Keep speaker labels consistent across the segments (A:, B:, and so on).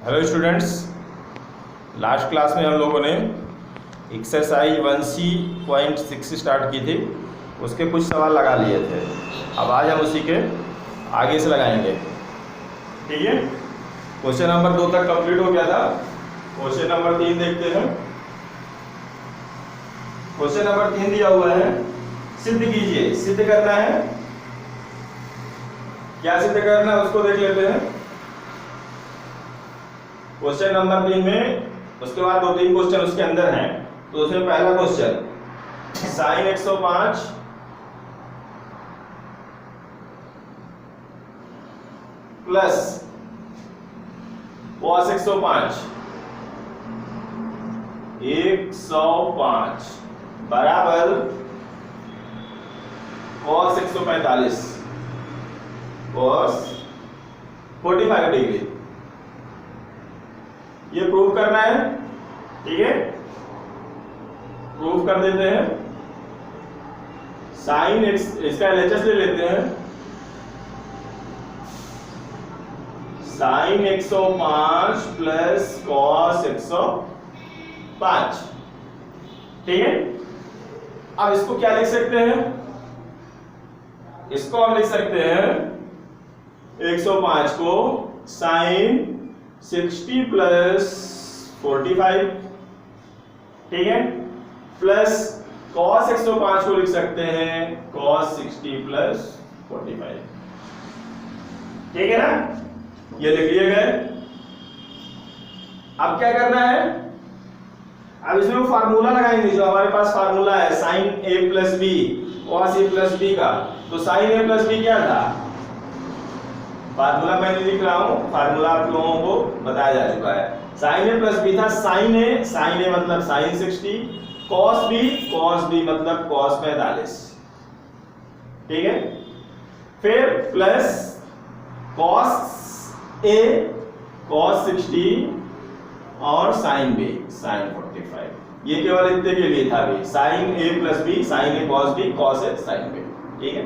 A: Hello students, last class में हम लोगों ने एक्सरसाइज 1C.6 स्टार्ट की थी। उसके कुछ सवाल लगा लिए थे। अब आज हम उसी के आगे से लगाएंगे। ठीक है, क्वेश्चन नंबर 2 तक कंप्लीट हो गया था। क्वेश्चन नंबर 3 देखते हैं। क्वेश्चन नंबर 3 दिया हुआ है, सिद्ध कीजिए। सिद्ध करना है, क्या सिद्ध करना है उसको देख लेते हैं। क्वेश्चन नंबर 3 में उसके बाद 2-3 क्वेश्चन उसके अंदर हैं। तो उसमें पहला क्वेश्चन, साइन 105 प्लस कॉस 105 बराबर कॉस 145 कॉस 45 डिग्री। ये प्रूव करना है। ठीक है, प्रूव कर देते हैं। साइन इसका LHS ले लेते हैं। Sine 105 plus cos 105। ठीक है, अब इसको क्या लिख सकते हैं? इसको हम लिख सकते हैं 105 को साइन 60 प्लस 45, ठीक है, प्लस cos 105 को लिख सकते हैं cos 60 प्लस 45। ठीक है ना, ये लिख लिए गए। अब क्या करना है? अब इसमें वो फार्मूला लगाएंगे जो हमारे पास फार्मूला है sine a plus B cos a plus B का। तो साइन a प्लस बी क्या था? फार्मूला मैं नहीं लिख रहा हूं, फार्मूला आप लोगों को बताया जा चुका है। साइन ए प्लस बी था साइन ए मतलब साइन 60, कॉस बी मतलब कॉस 45। ठीक है, फिर प्लस कॉस ए कॉस 60 और साइन बी साइन 45। ये केवल इतने के लिए था भी, sign A plus B sine A cos B cos A sine B. ठीक है,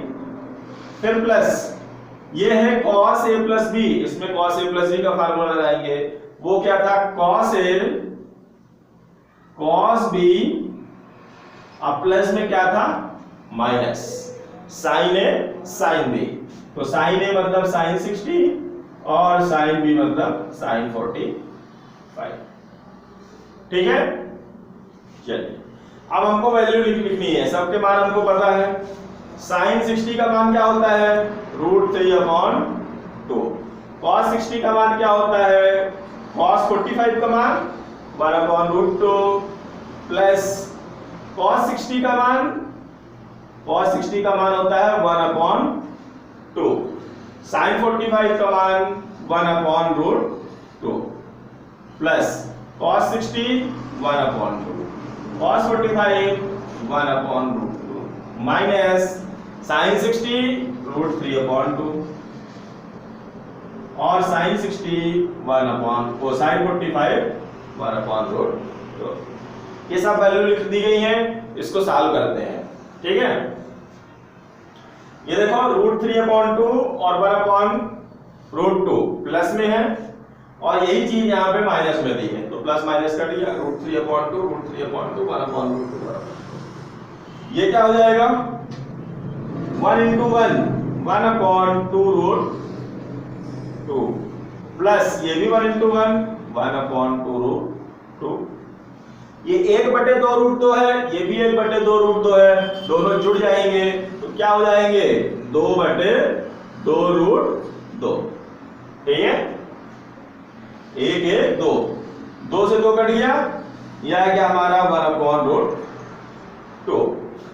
A: फिर प्लस ये है cos a प्लस बी। इसमें cos a प्लस बी का फार्मूला लगाएंगे। वो क्या था? cos a cos b, अब प्लस में क्या था? Minus sin a sin b। तो sin a मतलब sin 60 और sin b मतलब sin 45। ठीक है, चलिए अब हमको वैल्यू लिखनी है। सबके मान हमको पता है। साइन 60 का मान क्या होता है? √3/2। cos 60 का मान क्या होता है? cos 45 का मान 1/√2 प्लस cos 60 का मान होता है 1/2। sin 45 का मान 1/√2 plus cos 60 1/2 cos 45 1/√2 minus sin 60 √3/2 और sin 60 sin 45 1/√2। ये सब वैल्यू लिख दी गई हैं। इसको सॉल्व करते हैं। ठीक है, ये देखो √3/2 और 1/√2 प्लस में है और यही चीज यहाँ पे माइनस में दी है। तो प्लस माइनस कर दिया, √3/2 1/√2। ये क्या हो जाएगा? 1 into 1 1/2√2 प्लस ये भी 1 into 1 1/2√2। ये 1/2√2 है, ये भी 1/2√2 है। दोनों जुड़ जाएंगे तो क्या हो जाएंगे? 2/2√2। ठीक है, 1 1 2, 2 से 2 कट गया। यह क्या हमारा 1/2।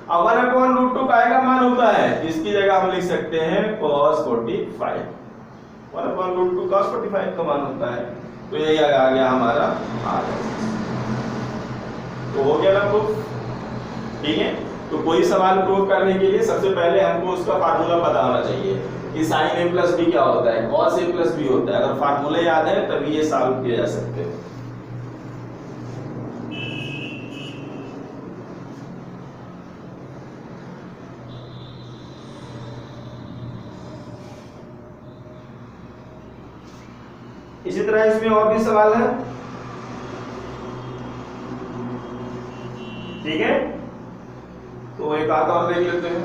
A: अब 1/√2 काय का मान होता है? इसकी जगह हम लिख सकते हैं cos 45। 1/√2 cos 45 का मान होता है। तो ये आ गया हमारा आंसर। तो हो गया ना प्रूफ। ठीक है, तो कोई सवाल प्रूव करने के लिए सबसे पहले हमको उसका फार्मूला पता होना चाहिए कि साइन ए प्लस बी क्या होता है, cos ए प्लस बी होता है। अगर फार्मूले याद है तभी ये सॉल्व किए जा सकते हैं। इसी तरह इसमें और भी सवाल है, ठीक है, तो एक आध और देख लेते हैं।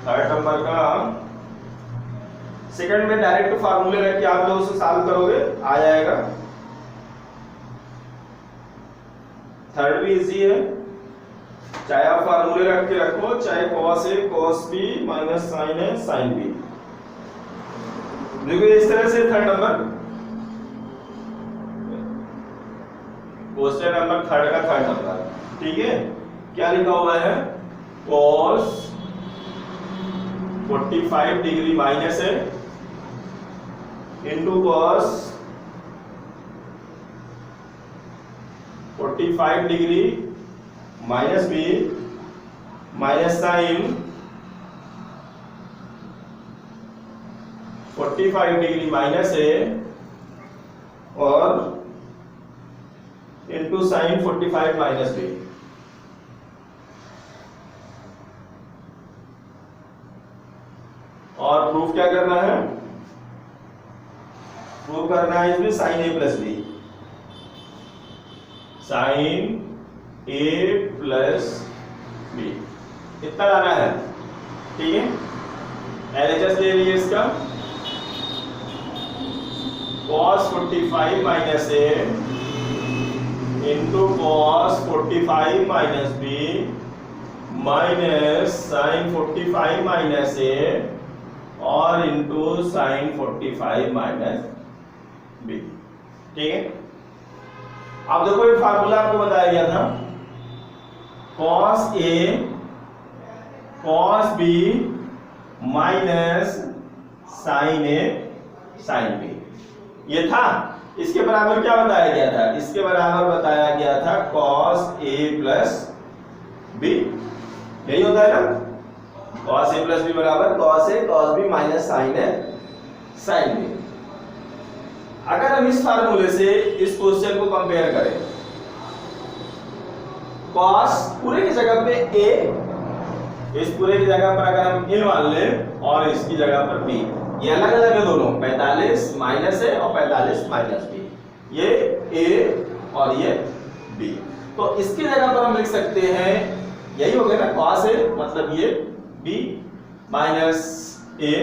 A: थर्ड नंबर का सेकंड में डायरेक्ट फार्मूले रख के आप लोग उसे सॉल्व करोगे, आ जाएगा। थर्ड भी इजी है, चाहे आप फार्मूले रख के रखो, चाहे cos a cos b minus sin a sin b। देखो इस तरह से third number, question number third का थर्ड नंबर, ठीक है, क्या लिखा हुआ है, cos 45 डिग्री माइनस है into cos 45 degree minus B minus sine 45 degree minus A और इंटू साइन 45 माइनस बी। और प्रूफ क्या करना है, प्रूफ करना है इसमें sine A plus B, sine A plus B, इतना लाना है, ठीक है। एलएचएस ले लीजिए इसका, cos 45 minus A into cos 45 minus B minus sine 45 minus A और इंटू साइन 45 माइनस बी, ठीक है। अब देखो ये फार्मूला आपको बताया गया था, cos A cos B minus sin A sin B, ये था। इसके बराबर क्या बताया गया था, इसके बराबर बताया गया था cos A प्लस B, यही होता है ना, cos A प्लस B बराबर cos A cos B minus sin A sin B। अगर हम इस फार्मूले से इस क्वेश्चन को कंपेयर करें, cos पूरे की जगह पे a, इस पूरे की जगह पर अगर हम a मान लें और इसकी जगह पर b, ये अलग अलग है दोनों, 45 माइनस a और 45 माइनस b, ये a और ये b। तो इसकी जगह पर हम लिख सकते हैं, यही हो गया ना cos a, मतलब ये b माइनस a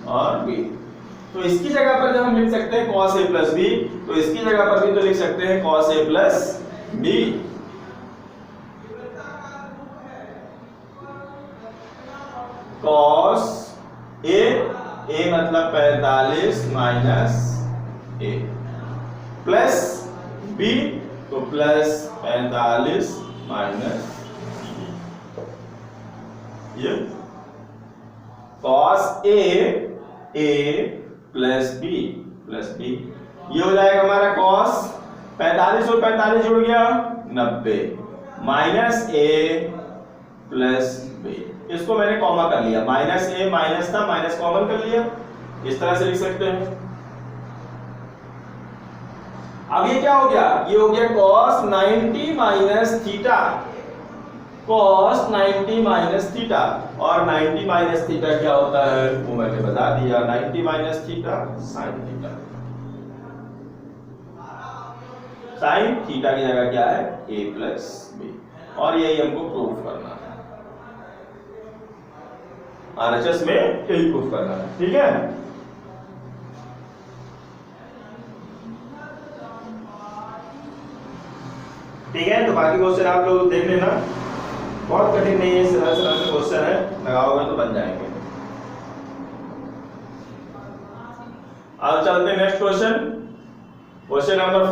A: और b। तो इसकी जगह पर जब हम लिख सकते हैं cos a प्लस b, तो इसकी जगह पर भी तो लिख सकते हैं cos a plus b। cos a मतलब 45 माइनस a प्लस b, तो प्लस 45 माइनस ये cos a plus B plus B, ये हो जाएगा हमारा cos 45 और 45 जुड़ गया 90 माइनस a प्लस बी, इसको मैंने कॉमा कर लिया, माइनस ए माइनस था, माइनस कॉमन कर लिया, इस तरह से लिख सकते हैं। अब ये क्या हो गया, ये हो गया cos 90 minus theta, cos 90 minus theta, और 90 माइनस थीटा क्या होता है वो मैंने बता दिया, 90 minus theta sine theta, sine theta की जगह क्या है a प्लस बी, और यही हमको प्रूफ करना है, आरएचएस में यही प्रूफ करना है, ठीक है। ठीक है, तो बाकी क्वेश्चन आप लोग देख लेना, बहुत कठिन नहीं है, सरल सरल से क्वेश्चन है, लगाओगे तो बन जाएंगे। अब चलते हैं नेक्स्ट क्वेश्चन, क्वेश्चन नंबर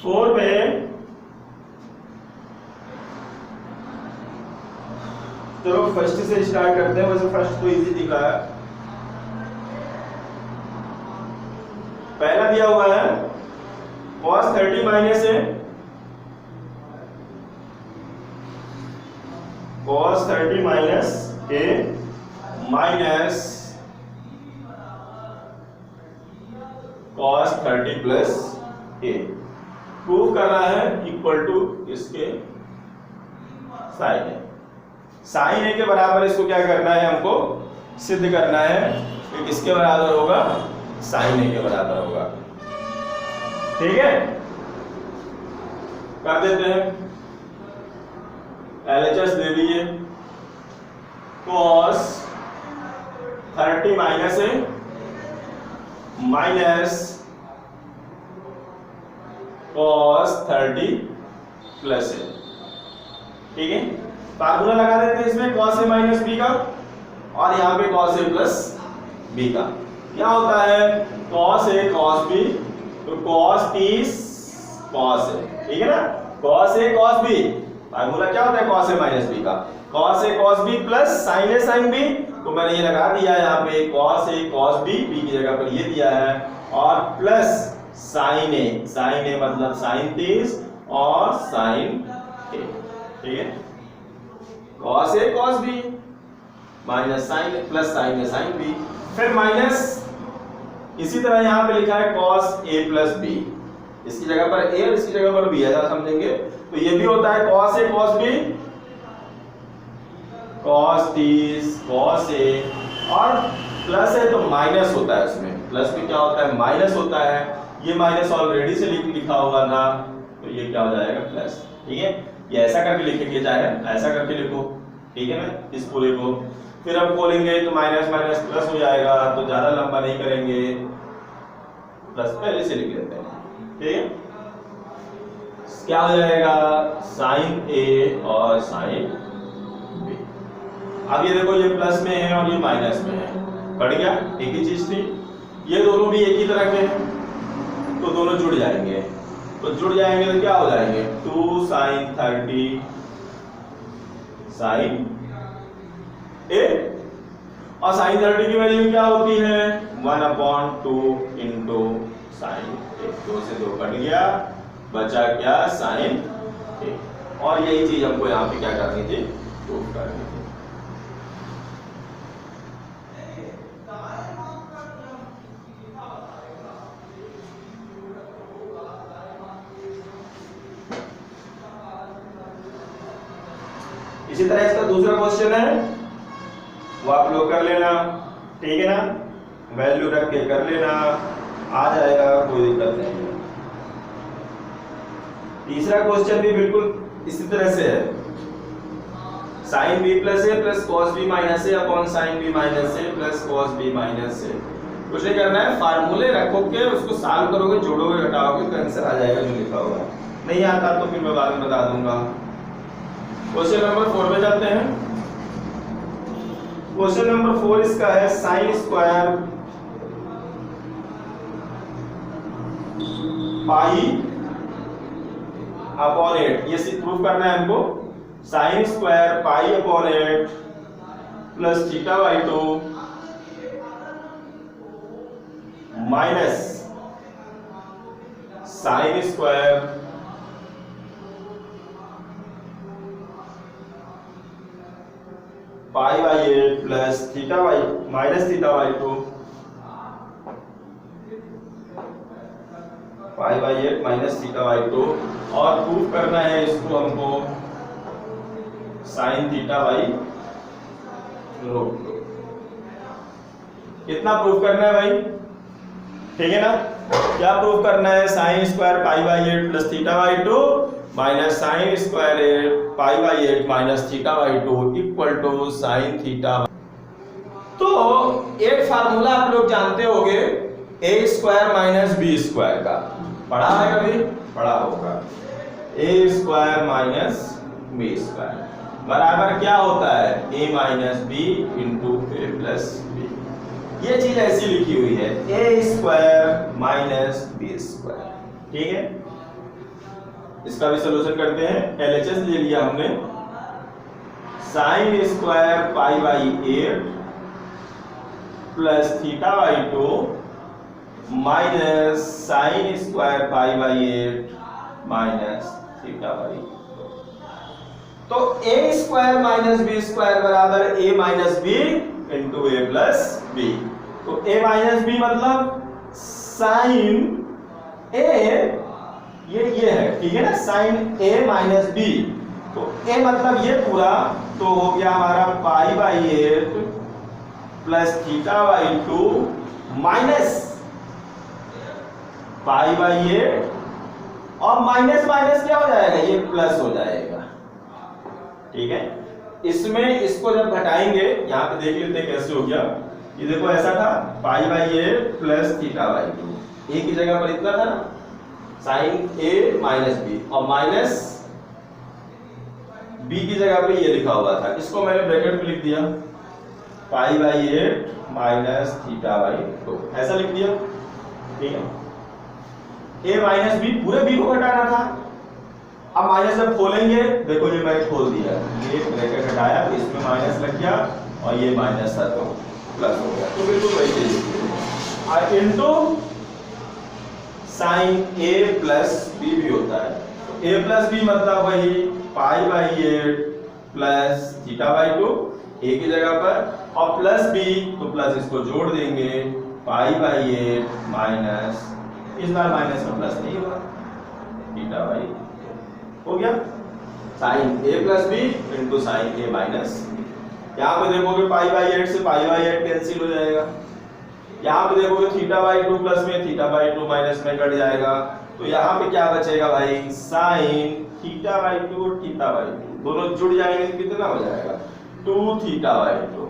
A: 4 में, चलो फर्स्ट से स्टार्ट करते हैं, वैसे फर्स्ट तो इजी दिखा है। पहला दिया हुआ है cos 30 माइनस है, cos 30 minus a minus cos 30 plus a, prove करना है इक्वल टू इसके साइन है, साइन ए के बराबर इसको क्या करना है, हमको सिद्ध करना है कि किसके बराबर होगा, साइन ए के बराबर होगा। ठीक है, कर देते हैं। LHS दे दिए, cos 30 माइनस ए माइनस cos 30 प्लस ए। ठीक है, फार्मूला लगा देते हैं इसमें cos a माइनस बी का, और यहाँ पे cos a प्लस बी का। क्या होता है, cos a cos b, तो cos 30 cos a, ठीक है ना, cos a cos b। Formula क्या होता है cos a माइनस b का, cos a cos b plus sin a sin b। तो मैंने ये लगा दिया यहाँ पे cos a cos b, b की जगह पर ये दिया है, और प्लस sin a मतलब sin 30 और sin a। ठीक है, cos a cos b minus sin plus sin a sin b, फिर माइनस इसी तरह यहाँ पे लिखा है cos a प्लस b, इसकी जगह पर a और इसकी जगह पर b है, समझेंगे। तो ये भी होता है cos a cos b, cos 30 cos a, और प्लस है तो माइनस होता है, उसमें प्लस में क्या होता है, माइनस होता है। ये माइनस ऑलरेडी से लिखा होगा ना, तो ये क्या हो जाएगा, प्लस। ठीक है, ये ऐसा करके लिखेंगे, चाहे ऐसा करके लिखो, ठीक है ना, इस पूरे को फिर हम खोलेंगे तो माइनस माइनस प्लस हो जाएगा, तो ज्यादा लंबा नहीं करेंगे, प्लस पहले से लिख लेते हैं। ठीक है, क्या हो जाएगा, साइन ए और साइन बी। अब ये देखो, ये प्लस में है और ये माइनस में है, कट गया, एक ही चीज थी। ये दोनों भी एक ही तरह के हैं, तो दोनों जुड़ जाएंगे, तो जुड़ जाएंगे तो क्या हो जाएंगे, 2 sin 30 sin a, और sin 30 की वैल्यू क्या होती है, 1/2 इंटू साइन ए। 2 से 2 कट गया, बचा क्या, sin a। और यही चीज हमको यहाँ पे क्या करनी थी, प्रूव करनी थी। इसी तरह इसका दूसरा क्वेश्चन है, वो आप लोग कर लेना, ठीक है ना, वैल्यू रख के कर लेना, आ जाएगा, कोई दिक्कत नहीं है। तीसरा क्वेश्चन भी बिल्कुल इसी तरह से है, साइन बी प्लस ए प्लस कॉस बी माइनस ए अपॉन साइन बी माइनस ए प्लस कॉस बी माइनस ए। कुछ नहीं करना है, फार्मूले रखोगे, उसको सॉल्व करोगे, जोड़ोगे, घटाओगे, तो आंसर आ जाएगा जो लिखा हुआ है। नहीं आता तो फिर मैं बाद में बता दूंगा। क्वेश्चन नंबर 4 पे जाते हैं। क्वेश्चन नंबर 4 इसका है, साइन स्क्वायर पाई अपॉन 8, ये प्रूफ करना है हमको। Sign square pi upon 8 plus theta by 2 minus sine square pi by 8 plus theta by minus theta by 2 pi by 8 minus theta by 2, और प्रूफ करना है इसको हमको साइन थीटा बाई रूट 2। कितना प्रूफ करना है भाई, ठीक है ना, क्या प्रूफ करना है, sine square pi by 8 plus theta by 2 minus sine square pi by 8 minus theta by 2 equal to sine theta. तो एक फार्मूला आप लोग जानते होंगे, A square minus B square का, पढ़ा है कभी, पढ़ा होगा। A square minus B square बराबर क्या होता है, A minus B into A plus B. ये चीज ऐसी लिखी हुई है, A square minus B square, ठीक है। इसका भी सोल्यूशन करते हैं। LHS ले लिया हमने, sign square pi by 8 plus theta by 2 minus sine square pi by 8 minus theta by 2। तो ए स्क्वायर माइनस बी स्क्वायर बराबर ए minus B into A plus B. तो ए माइनस बी मतलब साइन ए, ये है, ठीक है ना, साइन ए माइनस बी। तो ए मतलब ये पूरा, तो तो हो गया हमारा पाई by 8 plus theta by 2 minus pi by 8 और माइनस माइनस क्या हो जाएगा, ये प्लस हो जाएगा। ठीक है, इसमें इसको जब घटाएंगे यहां पे देख लेते हैं कैसे हो गया। ये देखो ऐसा था पाई बाई 8 प्लस थीटा बाई 2, ए की जगह पर इतना था ना साइन ए माइनस बी और माइनस बी की जगह पे ये लिखा हुआ था, इसको मैंने ब्रैकेट में लिख दिया पाई बाई 8 माइनस थीटा बाई 2 ऐसा लिख दिया। ठीक है, ए माइनस बी पूरे बी को घटाना था। अब माइनस जब खोलेंगे देखो ये मैंने खोल दिया, ये ब्रैकेट हटाया तो इसमें माइनस लग गया और ये माइनस था तो प्लस हो गया। तो बिल्कुल वही चीज और into sine A plus B भी होता है। तो ए प्लस बी मतलब वही पाई बाई 8 प्लस थीटा बाई 2 ए की जगह पर और प्लस बी तो प्लस इसको जोड़ देंगे पाई बाई 8 माइनस, इस बार माइनस में प्लस नहीं होगा, थीटा बाई हो गया sign A plus b into sine A minus. यहाँ पे देखोगे पाई बाई 8 से पाई बाई 8 कैंसिल हो जाएगा। यहाँ पे देखोगे थीटा बाई 2 प्लस में थीटा बाई 2 माइनस में कट जाएगा। तो यहाँ पे क्या बचेगा भाई, sine theta by 2 theta by 2 दोनों जुड़ जाएंगे तो कितना हो जाएगा 2 theta by 2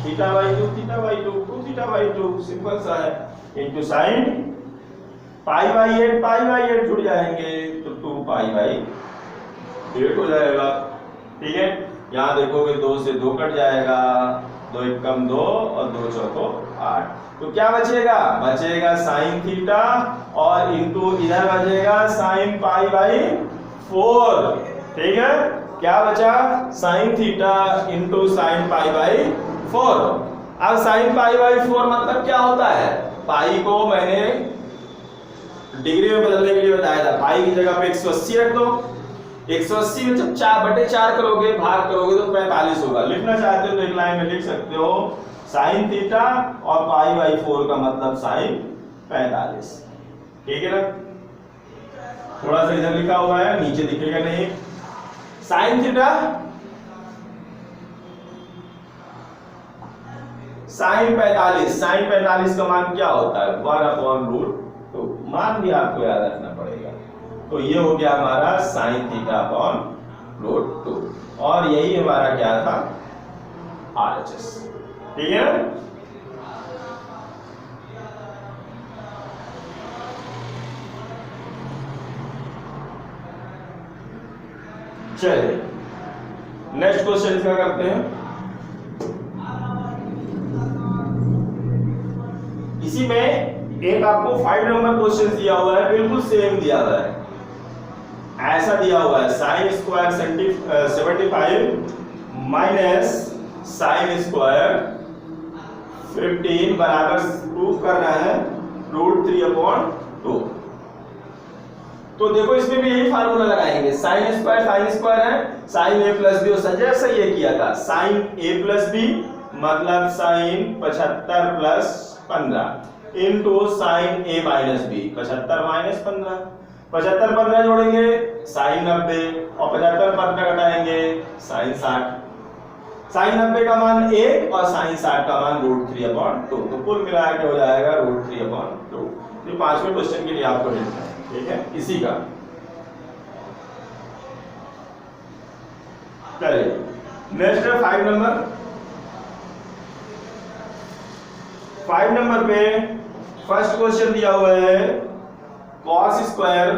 A: theta by 2 theta by 2 2 theta by 2 simple सा है इंटू साइन पाई बाई 8 जुड़ जाएंगे तो 2 पाई बाई 8 हो जाएगा। ठीक है, यहाँ देखोगे 2 से 2 कट जाएगा, 2 एक कम 2 और 2 चौको 8। तो क्या बचेगा साइन थीटा और इंटू इधर बचेगा साइन पाई बाई 4। ठीक है, क्या बचा sine theta into sine pi by 4। अब साइन पाई बाई 4 मतलब क्या होता है, पाई को मैंने डिग्री में बदलने के लिए बताया था, पाई की जगह पे 180 रख दो। 180 में जब 4/4 करोगे भाग करोगे तो 45 होगा। लिखना चाहते हो तो एक लाइन में लिख सकते हो साइन थीटा और पाई बाई 4 का मतलब साइन 45। ठीक है ना, थोड़ा सा इधर लिखा हुआ है नीचे दिखेगा नहीं। साइन थीटा साइन 45 का मान क्या होता है 1/√2। तो मान भी आपको याद रखना पड़ेगा। तो ये हो गया हमारा साइन थीटा /√2 और यही हमारा क्या था RHS। ठीक है, चलिए नेक्स्ट क्वेश्चन क्या करते हैं। इसी में एक आपको 5 नंबर क्वेश्चन दिया हुआ है, बिल्कुल सेम दिया हुआ है। ऐसा दिया हुआ है sine square 75 minus sine square 15 बराबर प्रूफ करना है √3/2। तो देखो इसमें भी यही फार्मूला लगाएंगे, साइन स्क्वायर है, साइन ए प्लस बी जैसा ये किया था, साइन ए प्लस बी मतलब sign 75 plus 15 into sine A minus B 75 minus 15। 75 15 जोड़ेंगे साइन 90 और 75 15 घटाएंगे साइन 60। साइन 90 का मान 1 और साइन 60 का मान √3/2। तो कुल मिला के हो जाएगा √3/2। ये 5वें क्वेश्चन के लिए आपको लिखना है। ठीक है, इसी का चलिए नेक्स्ट है 5 नंबर। 5 नंबर पे फर्स्ट क्वेश्चन दिया हुआ है cos स्क्वायर,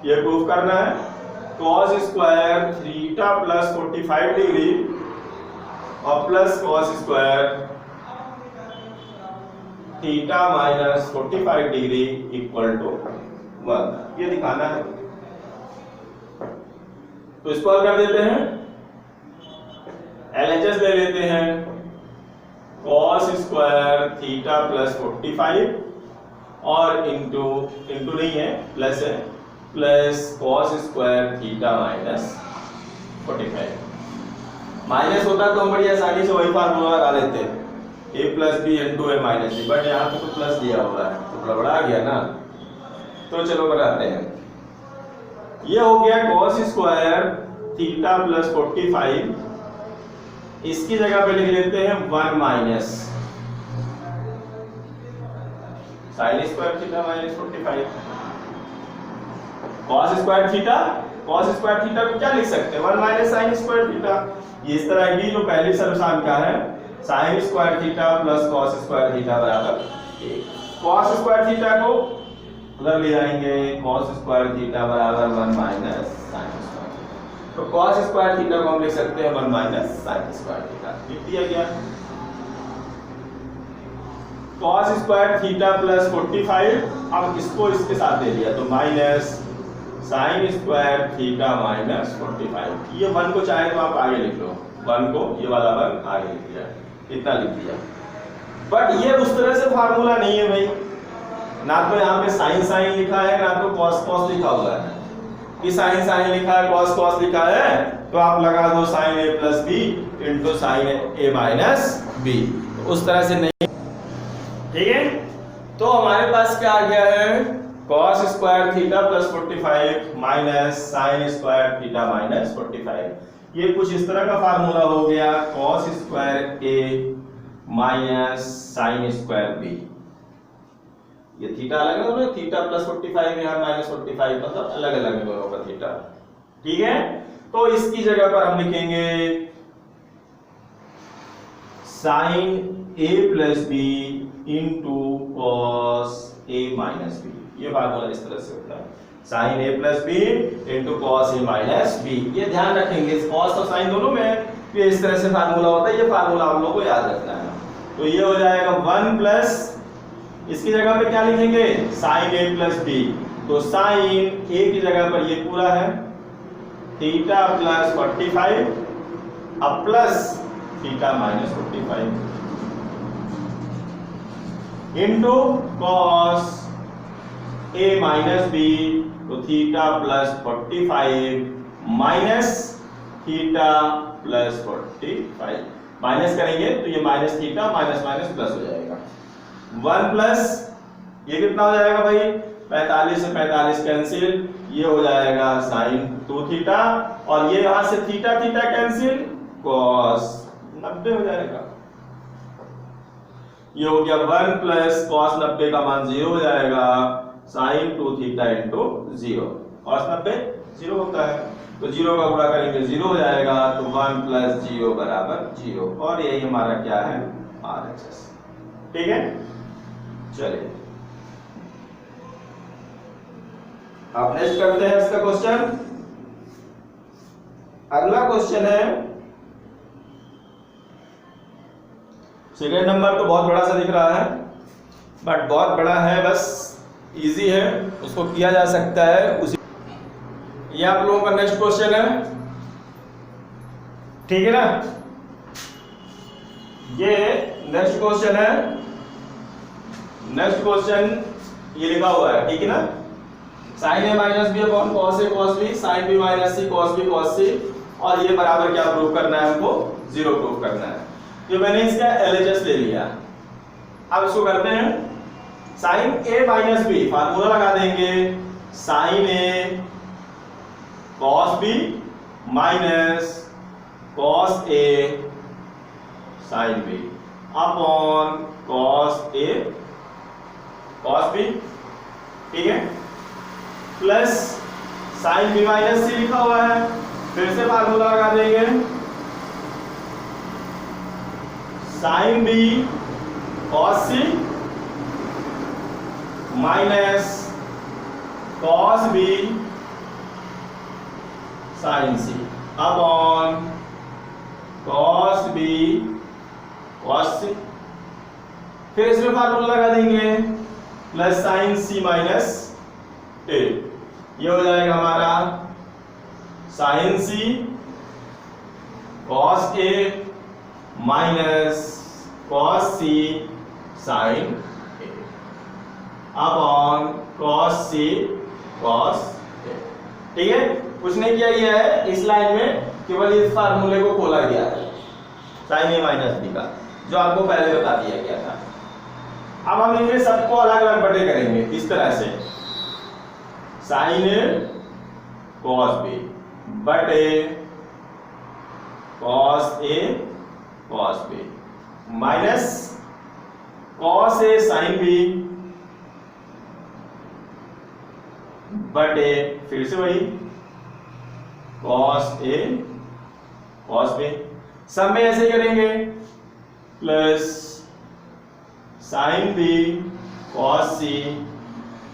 A: ये प्रूफ करना है cos square theta plus 45 degree और plus cos square theta minus 45 degree equal to 1, ये दिखाना है। तो इसको हल कर देते हैं, LHS ले लेते हैं cos स्क्वायर थीटा प्लस 45 और इंटू नहीं है प्लस है plus cos square theta minus 45। Minus होता तो हम बड़ी आसानी से वही फार्मूला लगा लेते हैं a plus b into a minus b, but यहाँ पे तो प्लस दिया हुआ है तो गड़बड़ा गया ना। तो चलो बनाते हैं, ये हो गया cos स्क्वायर थीटा प्लस 45, इसकी जगह पे लिख लेते हैं 1 minus sine square theta minus 45। Cos square theta, cos square theta को क्या लिख सकते हैं 1 माइनस साइन स्क्वायर थीटा। ये इस तरह की जो पहली सर्वसाधारण क्या है sine square theta plus cos square theta बराबर 1। कॉस स्क्वायर थीटा को उधर ले जाएंगे, कॉस स्क्वायर थीटा बराबर 1 माइनस साइन स्क्वायर। तो कॉस स्क्वायर थीटा को हम लिख सकते हैं 1 माइनस साइन स्क्वायर थीटा। लिख दिया गया। कॉस स्क्वायर थीटा प्लस 45, अब इसको इसके साथ दे दिया तो minus sine square theta minus 45। ये 1 को चाहे तो आप आगे लिख लो, 1 को ये वाला 1 आगे लिख दिया, इतना लिख दिया। बट ये उस तरह से फार्मूला नहीं है भाई, ना तो यहाँ पे साइन साइन लिखा है ना तो कॉस कॉस लिखा हुआ है। कि साइन साइन लिखा है कॉस कॉस लिखा है तो आप लगा दो sign A plus b into sine A minus B, उस तरह से नहीं। ठीक है, तो हमारे पास क्या आ गया है cos square theta plus 45 minus sine square theta minus 45। ये कुछ इस तरह का फार्मूला हो गया कॉस स्क्वायर ए माइनस साइन स्क्वायर बी। ये थीटा अलग है दोनों, थीटा प्लस 45 यहाँ माइनस 45, मतलब अलग अलग है दोनों का थीटा। ठीक है, तो इसकी जगह पर हम लिखेंगे sign A plus b into cos A minus B. ये फार्मूला इस तरह से होता है sign A plus b into cos A minus B. ये ध्यान रखेंगे कॉस और साइन दोनों में ये इस तरह से फार्मूला होता है, ये फार्मूला हम लोग को याद रखना है। तो ये हो जाएगा 1 प्लस, इसकी जगह पे क्या लिखेंगे साइन ए प्लस बी, तो साइन ए की जगह पर ये पूरा है थीटा प्लस 45 अब plus theta minus 45 into cos A minus B, तो theta plus 45 minus theta plus 45। Minus करेंगे तो ये minus theta minus minus plus हो जाएगा। 1 प्लस ये कितना हो जाएगा भाई 45 से 45 कैंसिल, ये हो जाएगा साइन 2 थीटा और ये यहां से थीटा थीटा कैंसिल कॉस 90 हो जाएगा। ये हो गया 1 प्लस कॉस 90 का मान 0 हो जाएगा साइन 2 थीटा इंटू 0। कॉस 90 0 होता है तो 0 का गुणा करेंगे 0 हो जाएगा, तो 1 प्लस 0 बराबर 0 और यही हमारा क्या है RHS। ठीक है, चलिए अब नेक्स्ट करते हैं इसका क्वेश्चन। अगला क्वेश्चन है सेकंड नंबर, तो बहुत बड़ा सा दिख रहा है बट बहुत बड़ा है, बस इजी है, उसको किया जा सकता है। उसी ये आप लोगों का नेक्स्ट क्वेश्चन है, ठीक है ना। ये नेक्स्ट क्वेश्चन है, नेक्स्ट क्वेश्चन ये लिखा हुआ है, ठीक है ना। Sine A minus B upon cos A cos B sine B minus C cos B cos C, और ये बराबर क्या प्रूव करना है हमको 0 प्रूव करना है। तो मैंने इसका LHS ले लिया। अब इसको करते हैं sign A minus B, formula लगा देंगे sign A cos B minus cos A sine B upon cos A cos B, ठीक है, प्लस साइन बी माइनस सी लिखा हुआ है, फिर से फार्मूला लगा देंगे साइन बी कॉस सी माइनस कॉस बी साइन सी अपॉन कॉस बी कॉस सी, फिर इसमें फार्मूला लगा देंगे प्लस साइन सी माइनस ए, ये हो जाएगा हमारा sign C cos A minus cos C sign A upon cos C cos A. ठीक है, कुछ नहीं किया गया है इस लाइन में, केवल इस फार्मूले को खोला गया है साइन ए माइनस बी का, जो आपको पहले बता दिया गया था। अब हम इनमें सबको अलग अलग बटे करेंगे इस तरह से, साइन ए कॉस बी बटे cos A cos B minus cos A sine B बटे फिर से वही कॉस ए कॉस बी। सब में ऐसे करेंगे प्लस साइन बी कॉस सी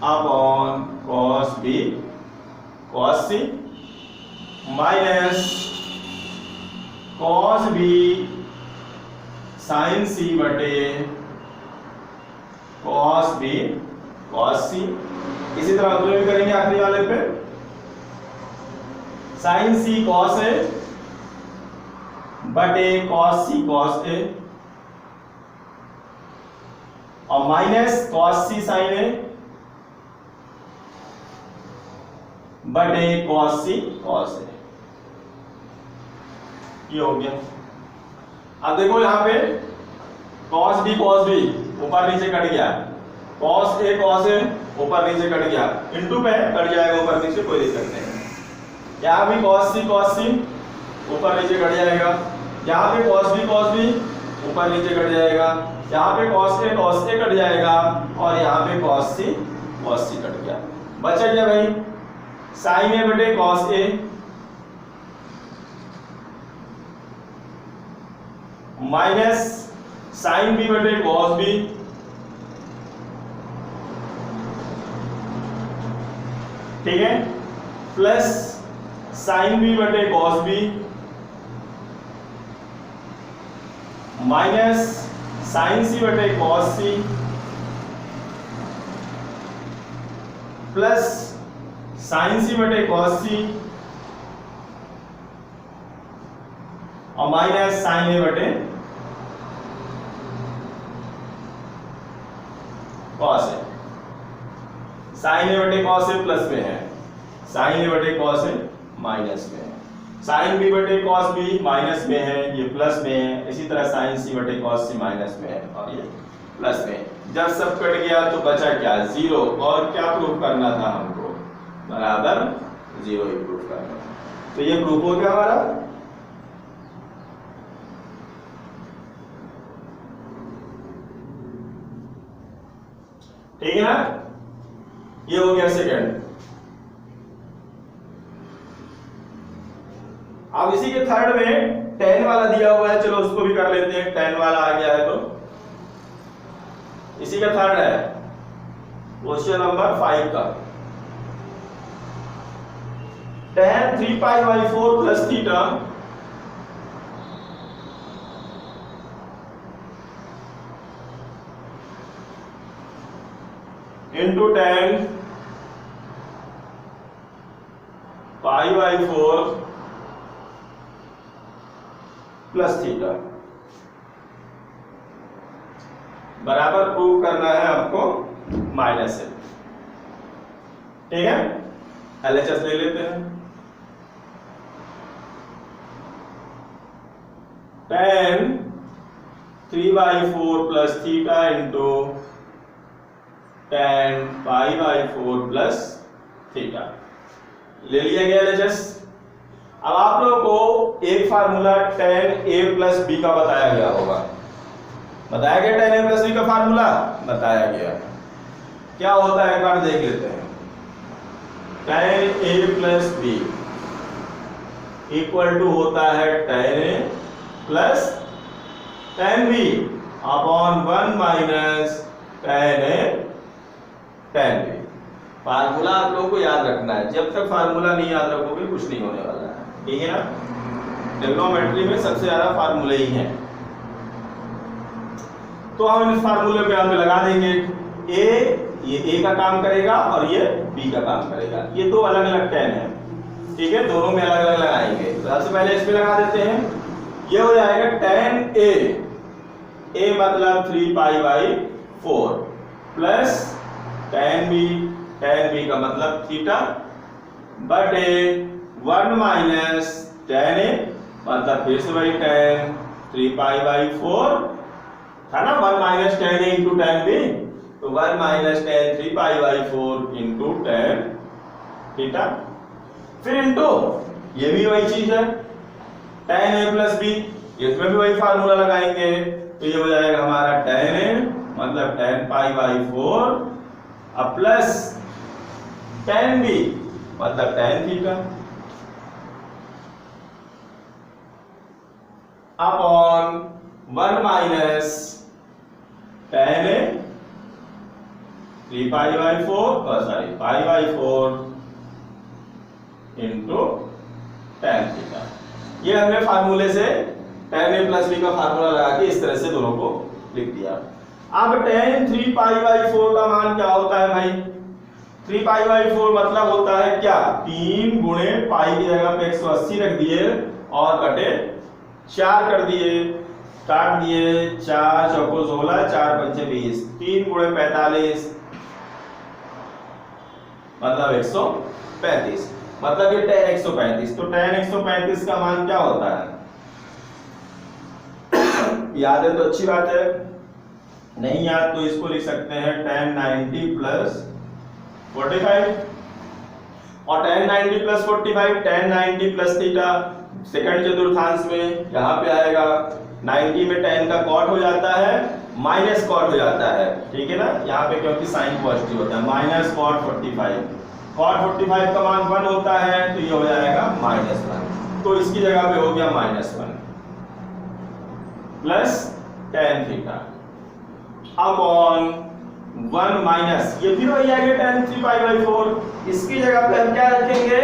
A: अपॉन कॉस बी कॉस सी माइनस कॉस बी साइन सी बटे कॉस बी कॉस सी। इसी तरह अगले भी करेंगे आखिरी वाले पे साइन सी कॉस ए बटे कॉस सी कॉस ए और माइनस कॉस सी साइन ए बटे कॉस सी कॉस ए। ये हो गया। अब देखो यहां पे कॉस बी ऊपर नीचे कट गया, कॉस ए ऊपर नीचे कट गया, इनटू पे कट जाएगा ऊपर नीचे, कोई दिक्कत नहीं। यहां भी कॉस सी ऊपर नीचे कट जाएगा, यहां पे कॉस बी ऊपर नीचे कट जाएगा, यहां पे कॉस ए कट जाएगा और यहां पे कॉस सी कट गया। बचा क्या भाई साइन ए बटे cos A minus sine B बटे कॉस बी ठीक है प्लस साइन बी बटे कॉस बी माइनस साइन सी बटे कॉस सी प्लस साइन सी बटे कॉस सी और माइनस साइन ए बटे कॉस ए। साइन ए बटे कॉस ए प्लस में है, साइन ए बटे कॉस ए माइनस में है, साइन बी बटे कॉस बी माइनस में है, ये प्लस में है। इसी तरह साइन सी बटे कॉस सी माइनस में है और ये प्लस में। जब सब कट गया तो बचा क्या जीरो, और क्या प्रूफ करना था हमको बराबर जीरो ही प्रूफ करना था। तो ये प्रूफ हो गया हमारा। ठीक है ना, ये हो गया सेकंड। अब इसी के थर्ड में टेन वाला दिया हुआ है, चलो उसको भी कर लेते हैं। टेन वाला आ गया है तो इसी का थर्ड है क्वेश्चन नंबर 5 का। tan 3π/4 plus theta into tan π/4 plus theta बराबर प्रूव करना है आपको माइनस है। ठीक है, LHS ले लेते हैं। tan 3/4 plus theta into tan π/4 plus theta ले लिया गया LHS। अब आप लोगों को एक formula tan a plus b का बताया गया होगा, बताया गया tan a प्लस b का फार्मूला बताया गया। क्या होता है एक बार देख लेते हैं। tan a plus b equal to होता है tan a plus tan b upon 1 minus tan a tan b। Formula आप लोगों को याद रखना है, जब तक फार्मूला नहीं याद रखोगे कुछ नहीं होने वाला है। ठीक है ना, ट्रिग्नोमेट्री में सबसे ज्यादा फार्मूले ही हैं। तो हम इस फार्मूले पे यहाँ पे लगा देंगे। ये a का काम करेगा और ये b का काम करेगा। ये दो अलग अलग tan है, ठीक है, दोनों में अलग अलग लगाएंगे। तो सबसे पहले इसमें लगा देते हैं। ये हो जाएगा tan a मतलब 3π/4 प्लस tan b का मतलब थीटा बटे 1 माइनस tan a मतलब फिर से वही tan 3π/4 था ना, 1 minus tan a into tan b, तो 1 माइनस tan 3π/4 इंटू tan थीटा, फिर इंटू ये भी वही चीज है tan a प्लस बी, इसमें भी वही फार्मूला लगाएंगे, तो ये हो जाएगा हमारा tan a मतलब tan पाई बाई 4 अब प्लस tan b मतलब tan theta upon 1 minus tan a 3 pi by 4 pi by 4 into tan theta. ये हमने फार्मूले से tan a प्लस बी का फार्मूला लगा के इस तरह से दोनों को लिख दिया। अब tan 3 पाई बाई 4 का मान क्या होता है भाई? 3 पाई बाई 4 मतलब होता है क्या? 3 गुणे पाई की जगह पे 180 रख दिए और बटे 4 कर दिए, काट दिए, 4 चौको 16 4 पंचे 20, 3 गुणे 45 मतलब 135, मतलब ये tan 135। तो tan 135 का मान क्या होता है? याद है तो अच्छी बात है, नहीं याद तो इसको लिख सकते हैं tan 90 प्लस 45 और tan 90 plus 45 tan 90 plus theta second चतुर्थांश में यहाँ पे आएगा। 90 में tan का कॉट हो जाता है, माइनस कॉट हो जाता है, ठीक है ना, यहाँ पे क्योंकि साइन पॉजिटिव होता है, माइनस कॉट 45, कॉट 45 का मान 1 होता है तो ये हो जाएगा -1, तो इसकी जगह पे हो गया -1 plus tan theta upon 1 minus, ये फिर वही आएगा tan 3 पाई बाई 4, इसकी जगह पे हम क्या रखेंगे?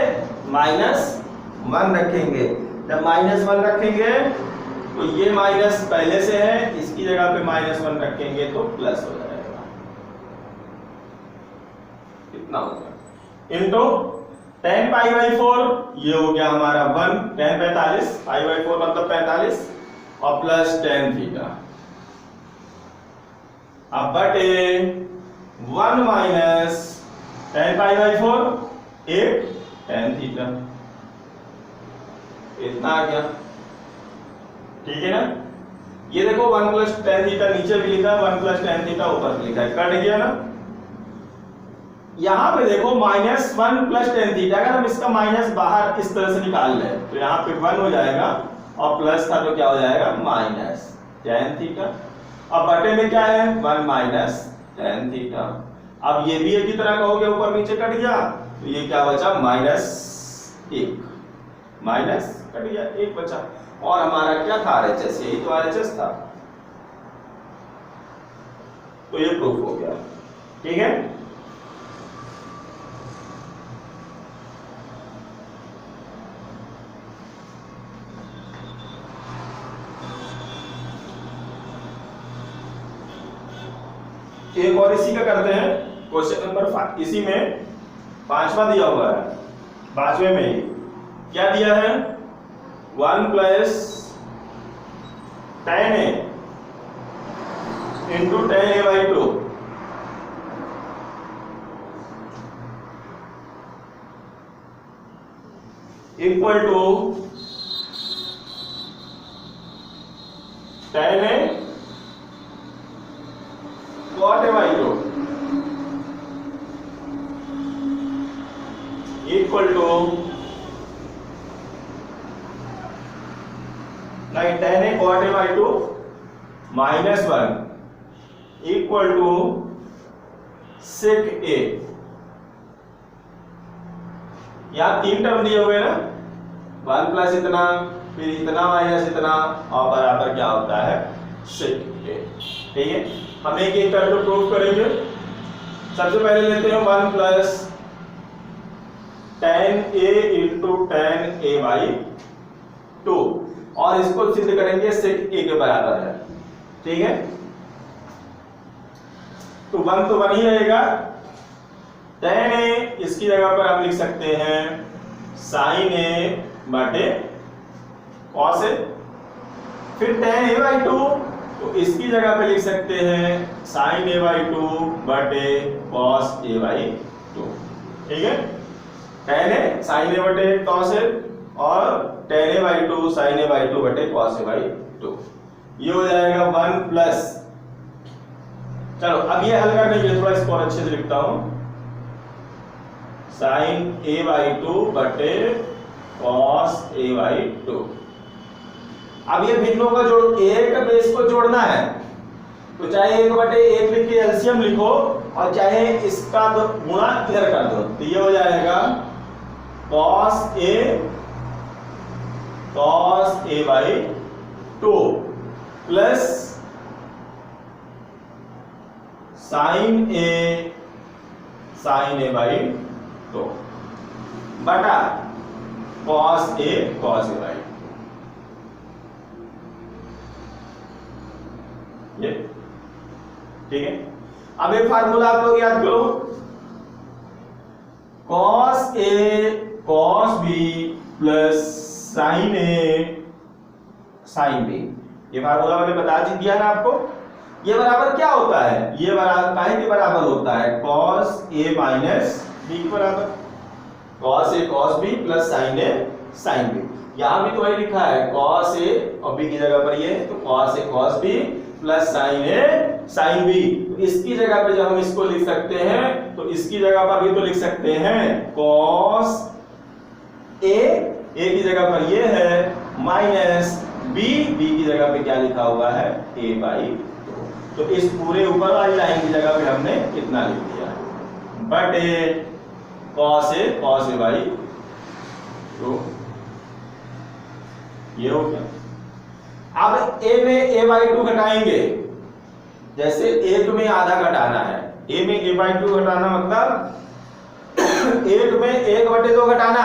A: -1 रखेंगे। जब -1 रखेंगे तो ये माइनस पहले से है, इसकी जगह पे -1 रखेंगे तो प्लस हो जाएगा, कितना होगा इनटू tan पाई बाई 4, ये हो गया हमारा 1 tan 45 पाई बाई 4 मतलब 45 और प्लस tan थीटा अब बटे 1 minus tan pi by 4 1 tan theta, इतना आ गया, ठीक है ना। ये देखो 1 प्लस tan थीटा नीचे भी लिखा है, 1 प्लस tan थीटा ऊपर भी लिखा है, कट गया ना। यहां पे देखो -1 प्लस tan थीटा, अगर हम इसका माइनस बाहर इस तरह से निकाल लें तो यहाँ पे 1 हो जाएगा और प्लस था तो क्या हो जाएगा माइनस tan थीटा। अब बटे में क्या है? 1 माइनस tan थीटा। अब ये भी एक ही तरह का हो गया, ऊपर नीचे कट गया तो ये क्या बचा? -1 माइनस कट गया 1 बचा, और हमारा क्या था? RHS, यही तो RHS था, तो ये प्रूफ हो गया, ठीक है। एक और इसी का करते हैं, क्वेश्चन नंबर 5, इसी में 5वां दिया हुआ है, 5वें में ही क्या दिया है? 1 plus tan a into tan a by 2 equal to tan a cot a by 2 equal to tan a cot a by 2 -1 equal to sec a। यहाँ 3 टर्म दिए हुए ना, 1 प्लस इतना फिर इतना माइनस इतना और बराबर क्या होता है? sec a, ठीक है। हम एक एक करके प्रूफ करेंगे। सबसे पहले लेते हैं 1 plus tan a into tan a by 2 और इसको सिद्ध करेंगे sec a के बराबर है, ठीक है। तो 1 तो 1 ही रहेगा, tan a इसकी जगह पर हम लिख सकते हैं sin a बटे cos a, फिर tan a बाई 2 तो इसकी जगह पे लिख सकते हैं sin a बाई 2 बटे cos a बाई 2, ठीक है। tan a sin a बटे cos a और tan a by 2 sin a by 2 बटे cos a बाई 2, ये हो जाएगा 1 प्लस, चलो अब ये हल करने के लिए थोड़ा इसको और अच्छे से लिखता हूं, sin a बाई 2 बटे cos a बाई 2 अब ये भिन्नों का जोड़, एक बेस को जोड़ना है तो चाहे 1/1 लिख के एलसीएम लिखो और चाहे इसका गुणा इधर कर दो, तो ये हो जाएगा cos a by 2 plus sin a by 2 बटा cos a बाई, ये ठीक है। अब एक फार्मूला आप लोग याद करो, cos a cos b plus sin a sin b, ये फार्मूला मैंने बता दिया ना आपको। ये बराबर क्या होता है, ये बराबर काहे के बराबर होता है, cos a माइनस b के बराबर, cos a cos b plus sin a sin b। यहां भी तो वही लिखा है cos a और b की जगह पर ये, तो cos a cos b plus sin a sin b। तो इसकी जगह पे जब हम इसको लिख सकते हैं तो इसकी जगह पर भी तो लिख सकते हैं cos a की जगह पर ये है माइनस b की जगह पे क्या लिखा हुआ है a बाई 2। तो इस पूरे ऊपर वाली लाइन की जगह पे हमने कितना लिख दिया, बट cos a बाई 2, ये हो गया। अब a में a बाई 2 घटाएंगे, जैसे एक में आधा घटाना है, a में a बाई 2 घटाना मतलब एक में 1/2 घटाना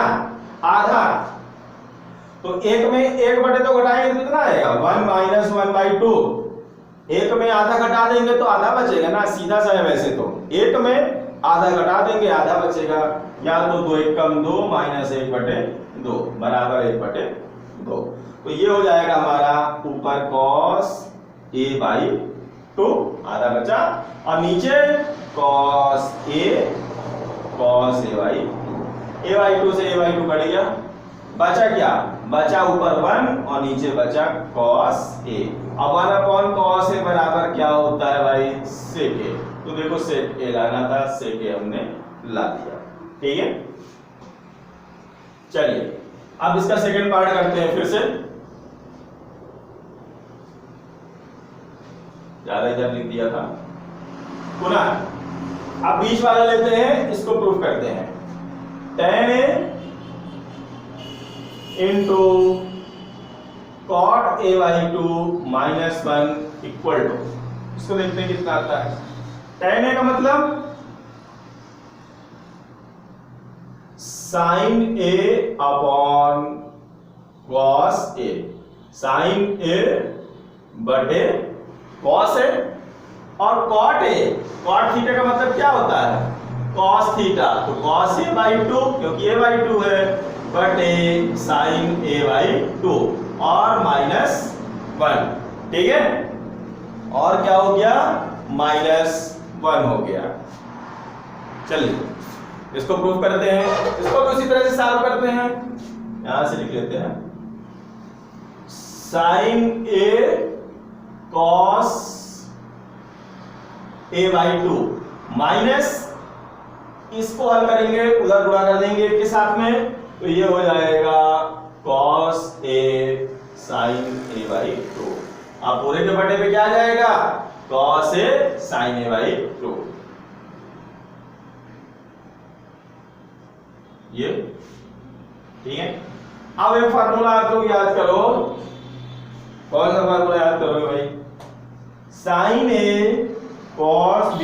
A: आधा, तो एक में 1/2 घटाएंगे तो कितना आएगा 1 माइनस 1/2। एक में आधा घटा देंगे तो आधा बचेगा ना, सीधा सा है वैसे तो, एक में आधा घटा देंगे आधा बचेगा, या तो 2 1 कम 2 माइनस 1/2 बराबर 1/2। तो ये हो जाएगा हमारा ऊपर cos a बाई 2 आधा बचा, और नीचे cos a by 2, a by 2 से a बाई 2 कट गया, बचा क्या, बचा ऊपर 1 और नीचे बचा cos a। अब 1/cos a बराबर क्या होता है भाई sec a, तो देखो sec a लाना था, sec a हमने ला दिया, ठीक है। चलिए अब इसका सेकंड पार्ट करते हैं, फिर से ज्यादा इधर लिख दिया था पुनः। अब बीच वाला लेते हैं, इसको प्रूफ करते हैं, tan a into cot a by 2 minus 1 equal to, इसको देखते हैं कितना आता है। tan a का मतलब sin a upon cos a, sin a बटे cos a, और cot a, cot थीटा का मतलब क्या होता है cos थीटा, तो cos a बाई 2 क्योंकि a बाई 2 है, बटे sin a बाई 2 और माइनस 1, ठीक है। और क्या हो गया -1 हो गया। चलिए इसको प्रूफ करते हैं, इसको भी उसी तरह से सॉल्व करते हैं, यहां से लिख लेते हैं sin a cos a by 2 minus, इसको हल करेंगे उधर गुणा कर देंगे के साथ में, तो ये हो जाएगा cos a sin a by 2। अब पूरे के बटे पे क्या आ जाएगा cos a sin a by 2, ये ठीक है। अब एक फार्मूला आप लोग याद करो, कौन सा फार्मूला याद करोगे भाई, sin a cos b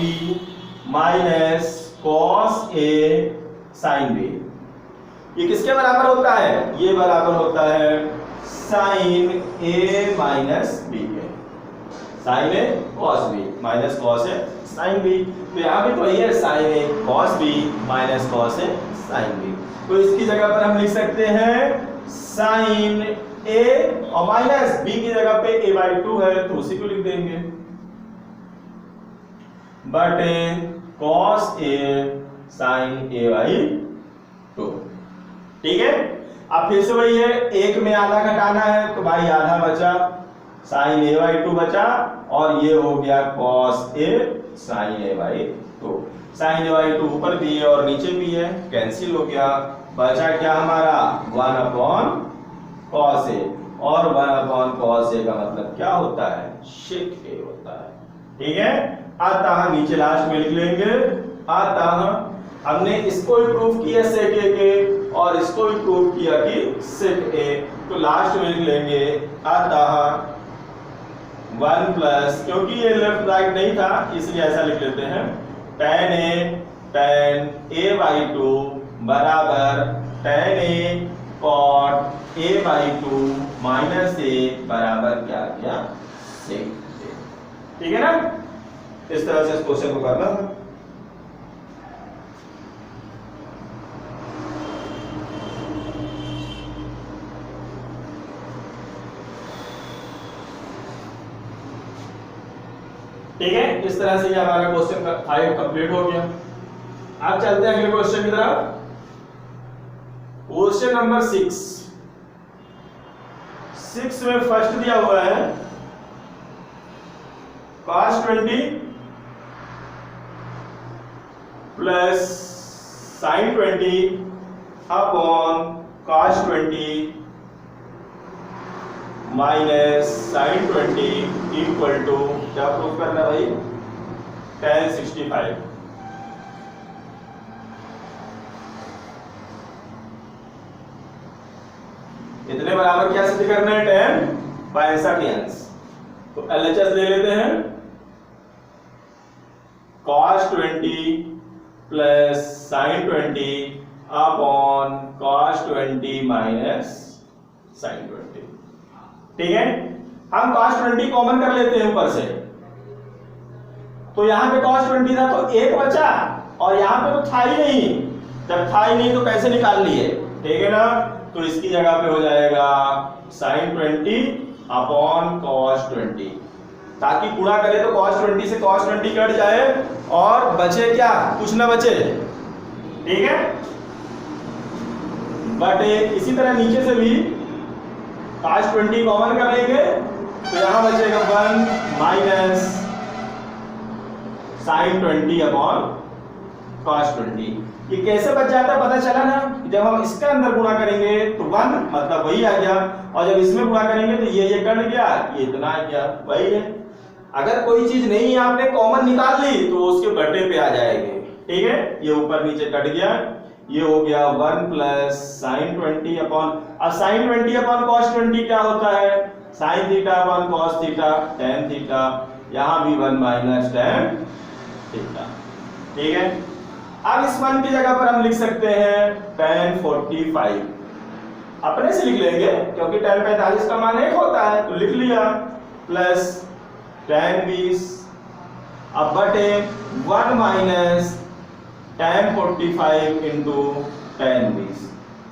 A: minus cos a sin b, ये किसके बराबर होता है, ये बराबर होता है sin a माइनस b के, sin a cos b minus cos a sin b। तो यहां भी तो वही है sin a cos b minus cos a sin b, तो इसकी जगह पर हम लिख सकते हैं sin a और माइनस b की जगह पे a बाई 2 है तो उसी को लिख देंगे, बटे cos a sin a by 2, ठीक है। अब फिर से वही है, एक में आधा घटाना है तो भाई आधा बचा, sin a बाई 2 बचा, और ये हो गया cos a sin a by 2। sin a by 2 ऊपर भी है और नीचे भी है, कैंसिल हो गया, बचा क्या हमारा 1/cos a, और 1/cos a का मतलब क्या होता है, sec a होता है। ठीक है, अतः नीचे लास्ट में लिख लेंगे, अतः हमने इसको भी प्रूव किया sec a के और इसको भी प्रूव किया कि sec a, तो लास्ट में लिख लेंगे अतः 1 प्लस, क्योंकि ये लेफ्ट राइट नहीं था इसलिए ऐसा लिख लेते हैं, tan a/2 बराबर tan a cot a/2 minus a बराबर क्या किया, sec a। ठीक है ना, इस तरह से इस क्वेश्चन को करना था। ठीक है, इस तरह से ये हमारा क्वेश्चन 5 कंप्लीट हो गया। अब चलते हैं अगले क्वेश्चन की तरफ। क्वेश्चन नंबर 6 में फर्स्ट दिया हुआ है cos 20 plus sin 20 upon cos 20 minus sin 20 equal to, क्या प्रूव करना भाई, tan 65। इतने बराबर क्या सिद्ध करना है, tan 65 अंश। तो LHS ले लेते हैं, cos 20 plus sin 20 upon cos 20 minus sin 20। ठीक है, हम cos 20 कॉमन कर लेते हैं ऊपर से, तो यहां पे cos 20 था तो एक बचा और यहां पे तो था ही नहीं, जब था ही नहीं तो कैसे निकाल लिए, ठीक है ना, तो इसकी जगह पे हो जाएगा sin 20 अपॉन cos 20, ताकि गुणा करें तो cos 20 से cos 20 कट जाए और बचे क्या, कुछ ना बचे। ठीक है, बट इसी तरह नीचे से भी cos 20 कॉमन कर लेंगे तो यहां बचेगा 1 माइनस sin 20 अपॉन cos 20। ये कैसे बच जाता है पता चला ना, जब हम इसके अंदर गुणा करेंगे तो 1 मतलब वही आ गया, और जब इसमें गुणा करेंगे तो ये कट गया, ये इतना आ गया, वही है। अगर कोई चीज नहीं है आपने कॉमन निकाल ली तो उसके बटे पे आ जाएंगे। ठीक है, ये ऊपर नीचे कट गया, ये हो गया 1 प्लस sin 20 अपॉन, अब sin 20 अपॉन cos 20 क्या होता है, sin theta upon cos theta tan theta, यहां भी 1 माइनस tan थीटा। ठीक है, अब इस 1 की जगह पर हम लिख सकते हैं tan 45, अपने से लिख लेंगे क्योंकि tan 45 का मान 1 होता है, तो लिख लिया, प्लस tan 20 अब बटे 1 माइनस tan 45 इंटू tan 20।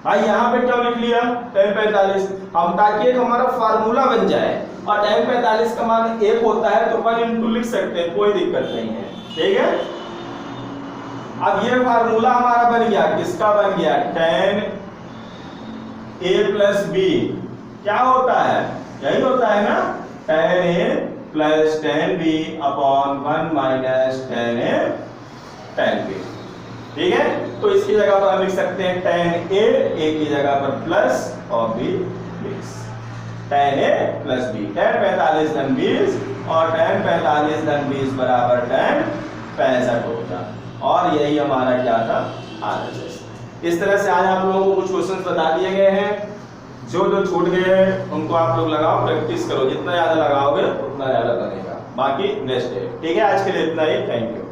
A: भाई यहाँ पे क्या लिख लिया, tan 45, हम ताकि एक हमारा फार्मूला बन जाए, और tan 45 का मान 1 होता है तो 1 इंटू लिख सकते हैं, कोई दिक्कत नहीं है। ठीक है, अब ये फार्मूला हमारा बन गया, किसका बन गया, tan a प्लस b क्या होता है, यही होता है ना, tan a plus tan b upon 1 minus tan a tan b। ठीक है, तो इसकी जगह पर हम लिख सकते हैं tan a की जगह पर प्लस और b 20, tan a plus b, tan 45 धन 20 और tan 45 धन 20 बराबर tan 65 होगा, और यही हमारा क्या था, RHS। इस तरह से आज आप लोगों को कुछ क्वेश्चंस बता दिए गए हैं, जो छूट गए हैं उनको आप लोग लगाओ, प्रैक्टिस करो, जितना ज्यादा लगाओगे उतना ज्यादा बनेगा, बाकी नेक्स्ट डे। ठीक है, आज के लिए इतना ही, थैंक यू।